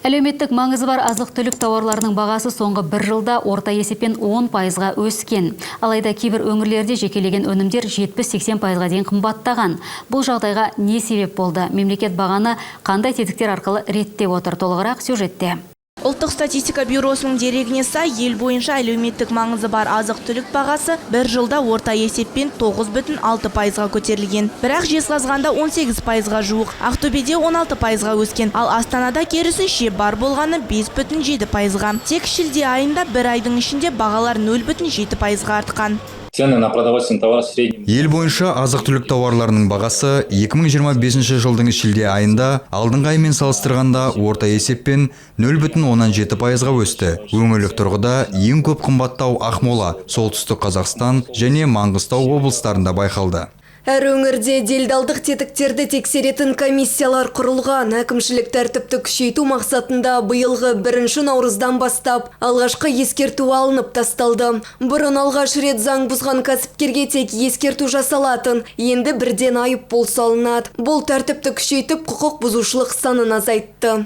Әлеуметтік маңызы бар азық-түлік тауарларының бағасы соңғы бір жылда орта есеппен 10%-ға өскен. Алайда кейбір өңірлерде жекелеген өнімдер 70-80%-ға дейін қымбаттаған. Бұл жағдайға не себеп болды? Мемлекет бағаны қандай тетіктер арқылы реттеп отыр? Толығырақ сюжетте. Ұлттық статистика бюросының дерегіне сай, ел бойынша әлеуметтік маңызы бар азық-түлік бағасы бір жылда орта есеппен 9,6%-ға көтерілген. Бірақ Жезқазғанда 18%-ға жуық, Ақтөбеде 16%-ға өскен, ал Астанада керісінше бар болғаны 5,7%-ға. Тек шілде айында бір айдың ішінде бағалар 0,7%-ға артқан. Цены на продовольственные товары среднем. Ел бойынша азық-түлік тауарларының бағасы 2025 жылдың шілде айында алдыңғы аймен салыстырғанда орта есеппен 0,7%-ға өсті. Өңірлік тұрғыда ең көп қымбаттау Ақмола, Солтүстік Қазақстан және Маңғыстау облыстарында байқалды. Әр өңірде делдалдық тетіктерді тексеретін комиссиялар құрылған. Әкімшілік тәртіпті күшейту мақсатында биылғы 1 наурыздан бастап алғашқы ескерту алынып тасталды. Бұрын алғаш рет заң бұзған кәсіпкерге тек ескерту жасалатын, енді бірден айыппұл салынады. Бұл тәртіпті күшейтіп, құқық бұзушылық санын азайтты.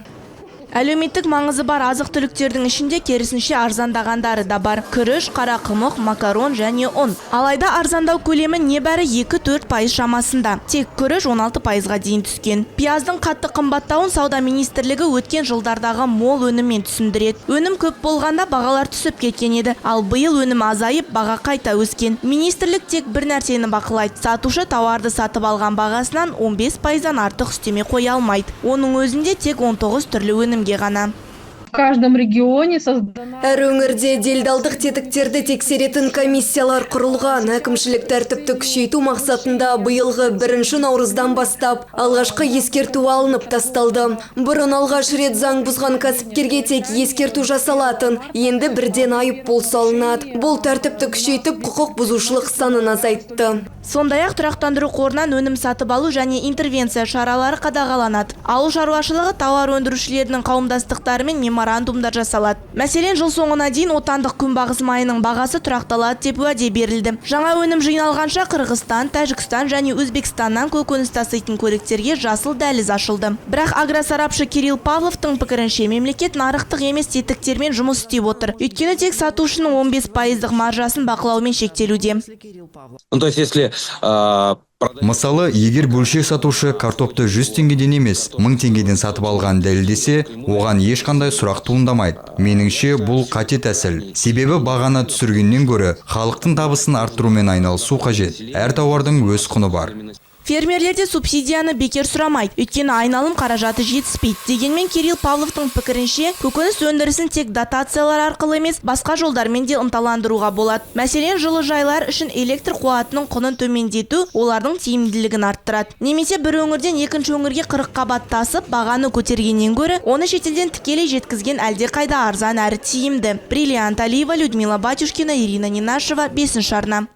Әлеуметтік маңызы бар азық-түліктердің ішінде керісінше арзандағандары да бар. Күріш, қарақұмық, макарон және ұн. Алайда арзандау көлемі небәрі 2-4% шамасында. Тек күріш 16%-ға дейін түскен. Пияздың қатты қымбаттауын сауда министрлігі өткен жылдардағы мол өніммен түсіндіреді. Өнім көп болғанда бағалар түсіп кеткен еді, ал биыл өнім азайып, баға қайта өскен. Министрлік тек бір нәрсені бақылайды. Сатушы тауарды сатып алған бағасынан 15%-дан артық үстеме қоя алмайды. Оның өзінде тек 19 түрлі өнім ғана. В каждом регионе Әр өңірде делдалдық тетіктерді тексеретін комиссиялар құрылған. Әкімшілік тәртіпті күшейту мақсатында биылғы 1 наурыздан бастап алғашқы ескерту алынып тасталды. Бұрын алғаш рет заң бұзған кәсіпкерге тек ескерту жасалатын, енді бірден айыппұл салынады. Бұл тәртіпті күшейтіп, құқық бұзушылық санын азайтты. Сондай-ақ тұрақтандыру қорынан өнім сатып алу және интервенция шаралары қадағаланады. Ауыл шаруашылығы тауар өндірушілерінің қауымдастықтарымен меморандумдар жасалады. Мәселен, жыл соңына дейін отандық күнбағыс майының бағасы тұрақталады деп уәде берілді. Жаңа өнім жиналғанша Қырғызстан, Тәжікстан және Өзбекстаннан көкөніс таситын көліктерге жасыл дәліз ашылды. Бірақ агросарапшы Кирилл Павловтың пікірінше, мемлекет нарықтық емес тетіктермен жұмыс істеп отыр. Өйткені тек сатушының 15%-ық маржасын бақылаумен шектелуде. То есть, если Мысалы, егер бөлшек сатушы картопты 100 теңгеден емес, 1000 теңгеден сатып алған дәлелдесе, оған ешқандай сұрақ туындамайды. Меніңше, бұл қате тәсіл. Себебі бағаны түсіргеннен гөрі халықтың табысын арттырумен айналысу қажет. Әр тауардың өз құны бар. Фермерлерде субсидияны бекер сұрамайды, өйткені айналым қаражаты жетіспейді. Дегенмен Кирилл Павловтың пікірінше, көкөніс өндірісін тек дотациялар арқылы емес, басқа жолдармен де ынталандыруға болады. Мәселен, жылыжайлар үшін электр қуатының құнын төмендету олардың тиімділігін арттырады. Немесе бір өңірден екінші өңірге 40 қабат тасып, бағаны көтергеннен гөрі, оны шетелден тікелей жеткізген әлде қайда арзан әрі тиімді. Бриллиант Алиева, Людмила Батюшкина, Ирина Нинашева, 5 арна.